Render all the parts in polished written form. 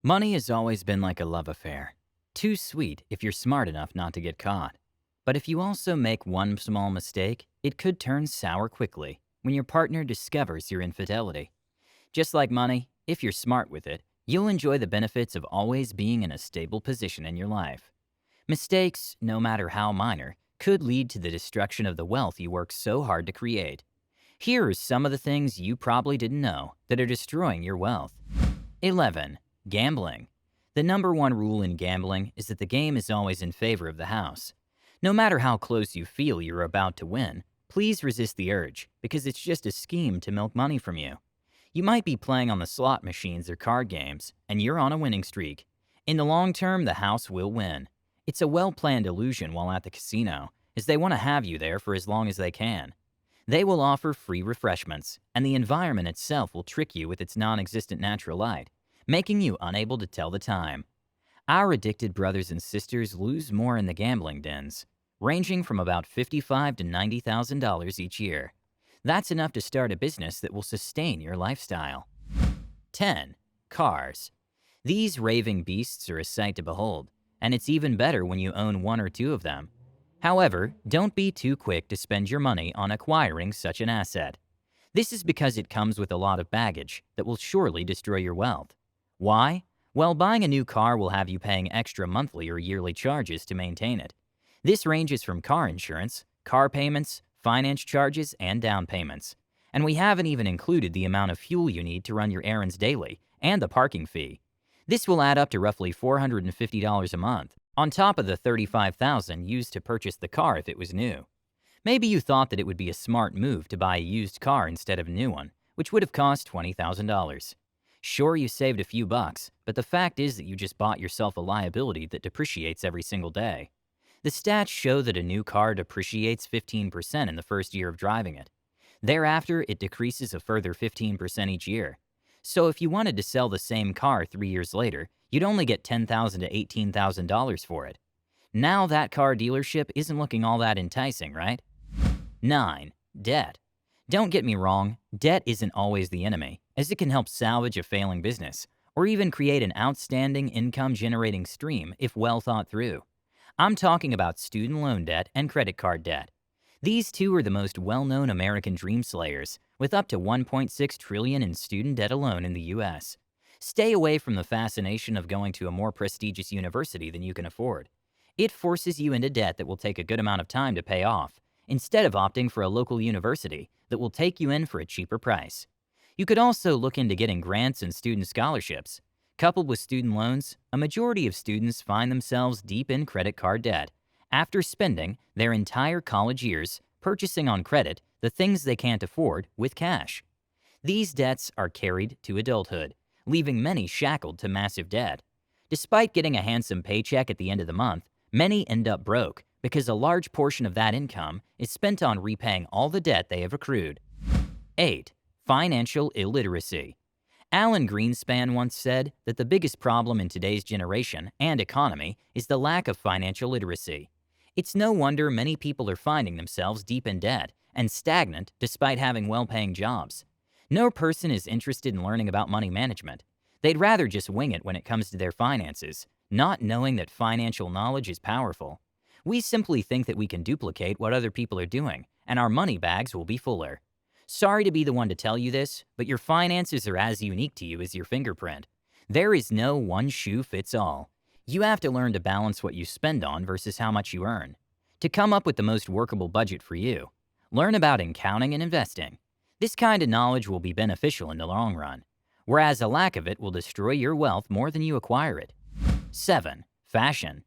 Money has always been like a love affair. Too sweet if you're smart enough not to get caught. But if you also make one small mistake, it could turn sour quickly when your partner discovers your infidelity. Just like money, if you're smart with it, you'll enjoy the benefits of always being in a stable position in your life. Mistakes, no matter how minor, could lead to the destruction of the wealth you worked so hard to create. Here are some of the things you probably didn't know that are destroying your wealth. 11. Gambling. The number one rule in gambling is that the game is always in favor of the house. No matter how close you feel you're about to win, please resist the urge because it's just a scheme to milk money from you. You might be playing on the slot machines or card games, and you're on a winning streak. In the long term, the house will win. It's a well-planned illusion while at the casino, as they want to have you there for as long as they can. They will offer free refreshments, and the environment itself will trick you with its non-existent natural light, making you unable to tell the time. Our addicted brothers and sisters lose more in the gambling dens, ranging from about $55,000 to $90,000 each year. That's enough to start a business that will sustain your lifestyle. 10. Cars. These raving beasts are a sight to behold, and it's even better when you own one or two of them. However, don't be too quick to spend your money on acquiring such an asset. This is because it comes with a lot of baggage that will surely destroy your wealth. Why? Well, buying a new car will have you paying extra monthly or yearly charges to maintain it. This ranges from car insurance, car payments, finance charges, and down payments. And we haven't even included the amount of fuel you need to run your errands daily and the parking fee. This will add up to roughly $450 a month, on top of the $35,000 used to purchase the car if it was new. Maybe you thought that it would be a smart move to buy a used car instead of a new one, which would have cost $20,000. Sure, you saved a few bucks, but the fact is that you just bought yourself a liability that depreciates every single day. The stats show that a new car depreciates 15% in the first year of driving it. Thereafter, it decreases a further 15% each year. So if you wanted to sell the same car 3 years later, you'd only get $10,000 to $18,000 for it. Now that car dealership isn't looking all that enticing, right? 9. Debt. Don't get me wrong, debt isn't always the enemy, as it can help salvage a failing business, or even create an outstanding income-generating stream if well thought through. I'm talking about student loan debt and credit card debt. These two are the most well-known American dream slayers, with up to $1.6 trillion in student debt alone in the U.S. Stay away from the fascination of going to a more prestigious university than you can afford. It forces you into debt that will take a good amount of time to pay off, instead of opting for a local university that will take you in for a cheaper price. You could also look into getting grants and student scholarships. Coupled with student loans, a majority of students find themselves deep in credit card debt after spending their entire college years purchasing on credit the things they can't afford with cash. These debts are carried to adulthood, leaving many shackled to massive debt. Despite getting a handsome paycheck at the end of the month, many end up broke because a large portion of that income is spent on repaying all the debt they have accrued. 8. Financial illiteracy. Alan Greenspan once said that the biggest problem in today's generation and economy is the lack of financial literacy. It's no wonder many people are finding themselves deep in debt and stagnant despite having well-paying jobs. No person is interested in learning about money management. They'd rather just wing it when it comes to their finances, not knowing that financial knowledge is powerful. We simply think that we can duplicate what other people are doing, and our money bags will be fuller. Sorry to be the one to tell you this, but your finances are as unique to you as your fingerprint. There is no one shoe fits all. You have to learn to balance what you spend on versus how much you earn. To come up with the most workable budget for you, learn about accounting and investing. This kind of knowledge will be beneficial in the long run, whereas a lack of it will destroy your wealth more than you acquire it. 7. Fashion.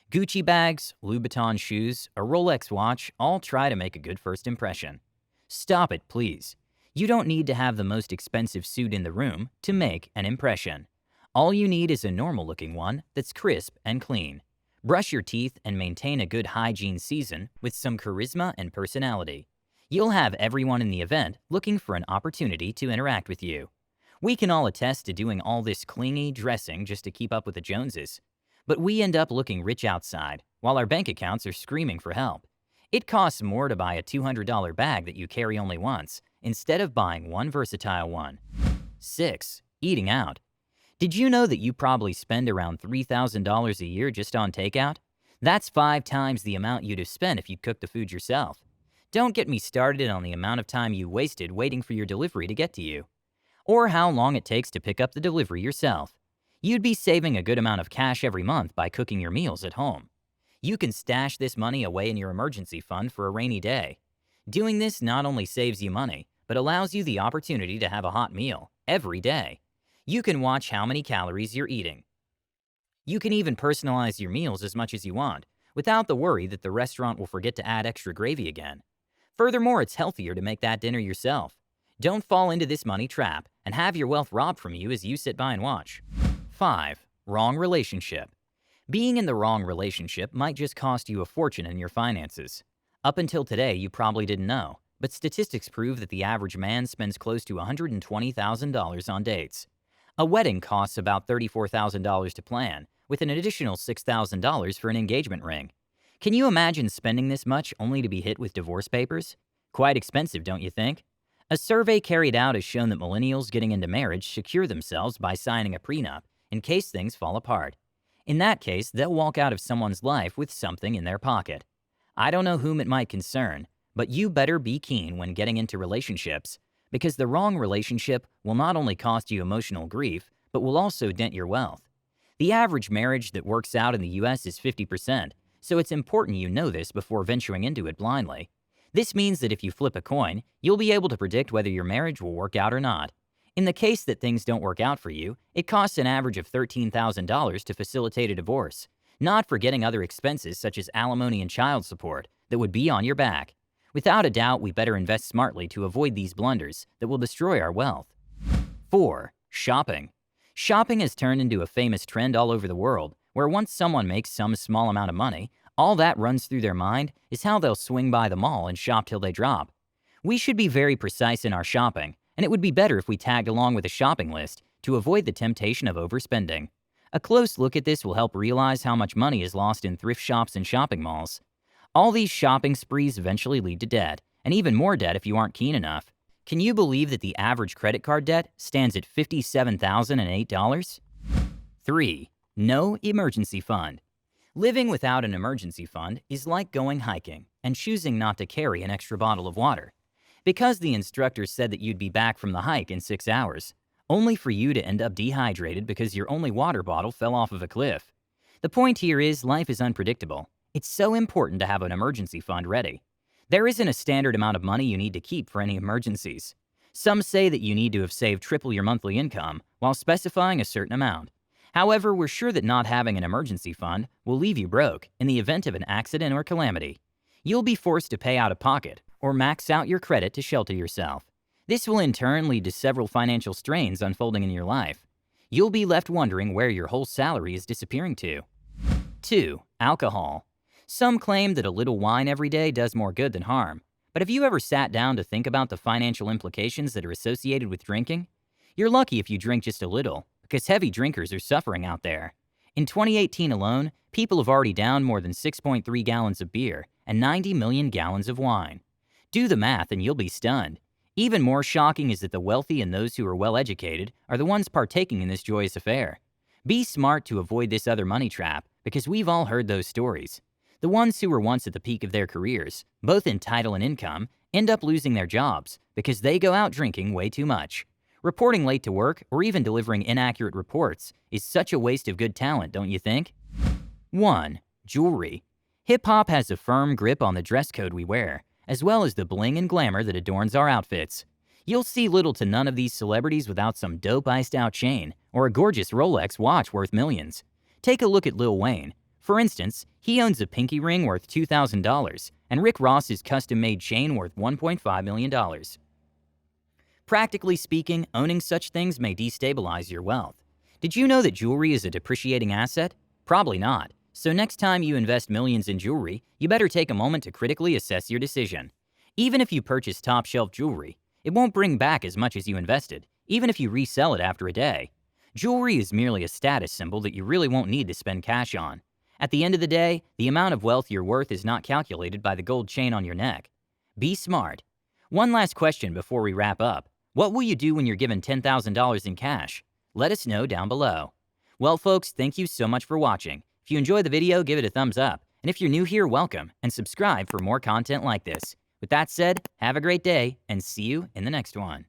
Gucci bags, Louboutin shoes, a Rolex watch all try to make a good first impression. Stop it, please. You don't need to have the most expensive suit in the room to make an impression. All you need is a normal-looking one that's crisp and clean. Brush your teeth and maintain a good hygiene season with some charisma and personality. You'll have everyone in the event looking for an opportunity to interact with you. We can all attest to doing all this clingy dressing just to keep up with the Joneses. But we end up looking rich outside, while our bank accounts are screaming for help. It costs more to buy a $200 bag that you carry only once, instead of buying one versatile one. 6. Eating out. Did you know that you probably spend around $3,000 a year just on takeout? That's 5 times the amount you'd have spent if you'd cooked the food yourself. Don't get me started on the amount of time you wasted waiting for your delivery to get to you, or how long it takes to pick up the delivery yourself. You'd be saving a good amount of cash every month by cooking your meals at home. You can stash this money away in your emergency fund for a rainy day. Doing this not only saves you money, but allows you the opportunity to have a hot meal every day. You can watch how many calories you're eating. You can even personalize your meals as much as you want, without the worry that the restaurant will forget to add extra gravy again. Furthermore, it's healthier to make that dinner yourself. Don't fall into this money trap and have your wealth robbed from you as you sit by and watch. 5. Wrong relationship. Being in the wrong relationship might just cost you a fortune in your finances. Up until today, you probably didn't know, but statistics prove that the average man spends close to $120,000 on dates. A wedding costs about $34,000 to plan, with an additional $6,000 for an engagement ring. Can you imagine spending this much only to be hit with divorce papers? Quite expensive, don't you think? A survey carried out has shown that millennials getting into marriage secure themselves by signing a prenup in case things fall apart. In that case, they'll walk out of someone's life with something in their pocket. I don't know whom it might concern, but you better be keen when getting into relationships, because the wrong relationship will not only cost you emotional grief, but will also dent your wealth. The average marriage that works out in the US is 50%, so it's important you know this before venturing into it blindly. This means that if you flip a coin, you'll be able to predict whether your marriage will work out or not. In the case that things don't work out for you, it costs an average of $13,000 to facilitate a divorce, not forgetting other expenses such as alimony and child support that would be on your back. Without a doubt, we better invest smartly to avoid these blunders that will destroy our wealth. 4. Shopping. Shopping has turned into a famous trend all over the world, where once someone makes some small amount of money, all that runs through their mind is how they'll swing by the mall and shop till they drop. We should be very precise in our shopping, and it would be better if we tagged along with a shopping list to avoid the temptation of overspending. A close look at this will help realize how much money is lost in thrift shops and shopping malls. All these shopping sprees eventually lead to debt, and even more debt if you aren't keen enough. Can you believe that the average credit card debt stands at $57,008? 3. No emergency fund. Living without an emergency fund is like going hiking and choosing not to carry an extra bottle of water. Because the instructor said that you'd be back from the hike in 6 hours, only for you to end up dehydrated because your only water bottle fell off of a cliff. The point here is life is unpredictable. It's so important to have an emergency fund ready. There isn't a standard amount of money you need to keep for any emergencies. Some say that you need to have saved triple your monthly income while specifying a certain amount. However, we're sure that not having an emergency fund will leave you broke in the event of an accident or calamity. You'll be forced to pay out of pocket or max out your credit to shelter yourself. This will in turn lead to several financial strains unfolding in your life. You'll be left wondering where your whole salary is disappearing to. 2. Alcohol. Some claim that a little wine every day does more good than harm. But have you ever sat down to think about the financial implications that are associated with drinking? You're lucky if you drink just a little, because heavy drinkers are suffering out there. In 2018 alone, people have already downed more than 6.3 gallons of beer and 90 million gallons of wine. Do the math and you'll be stunned. Even more shocking is that the wealthy and those who are well-educated are the ones partaking in this joyous affair. Be smart to avoid this other money trap, because we've all heard those stories. The ones who were once at the peak of their careers, both in title and income, end up losing their jobs because they go out drinking way too much. Reporting late to work or even delivering inaccurate reports is such a waste of good talent, don't you think? 1. Jewelry. Hip-hop has a firm grip on the dress code we wear, as well as the bling and glamour that adorns our outfits. You'll see little to none of these celebrities without some dope iced-out chain or a gorgeous Rolex watch worth millions. Take a look at Lil Wayne. For instance, he owns a pinky ring worth $2,000, and Rick Ross's custom-made chain worth $1.5 million. Practically speaking, owning such things may destabilize your wealth. Did you know that jewelry is a depreciating asset? Probably not. So next time you invest millions in jewelry, you better take a moment to critically assess your decision. Even if you purchase top-shelf jewelry, it won't bring back as much as you invested, even if you resell it after a day. Jewelry is merely a status symbol that you really won't need to spend cash on. At the end of the day, the amount of wealth you're worth is not calculated by the gold chain on your neck. Be smart. One last question before we wrap up. What will you do when you're given $10,000 in cash? Let us know down below. Well, folks, thank you so much for watching. If you enjoyed the video, give it a thumbs up. And if you're new here, welcome, and subscribe for more content like this. With that said, have a great day, and see you in the next one.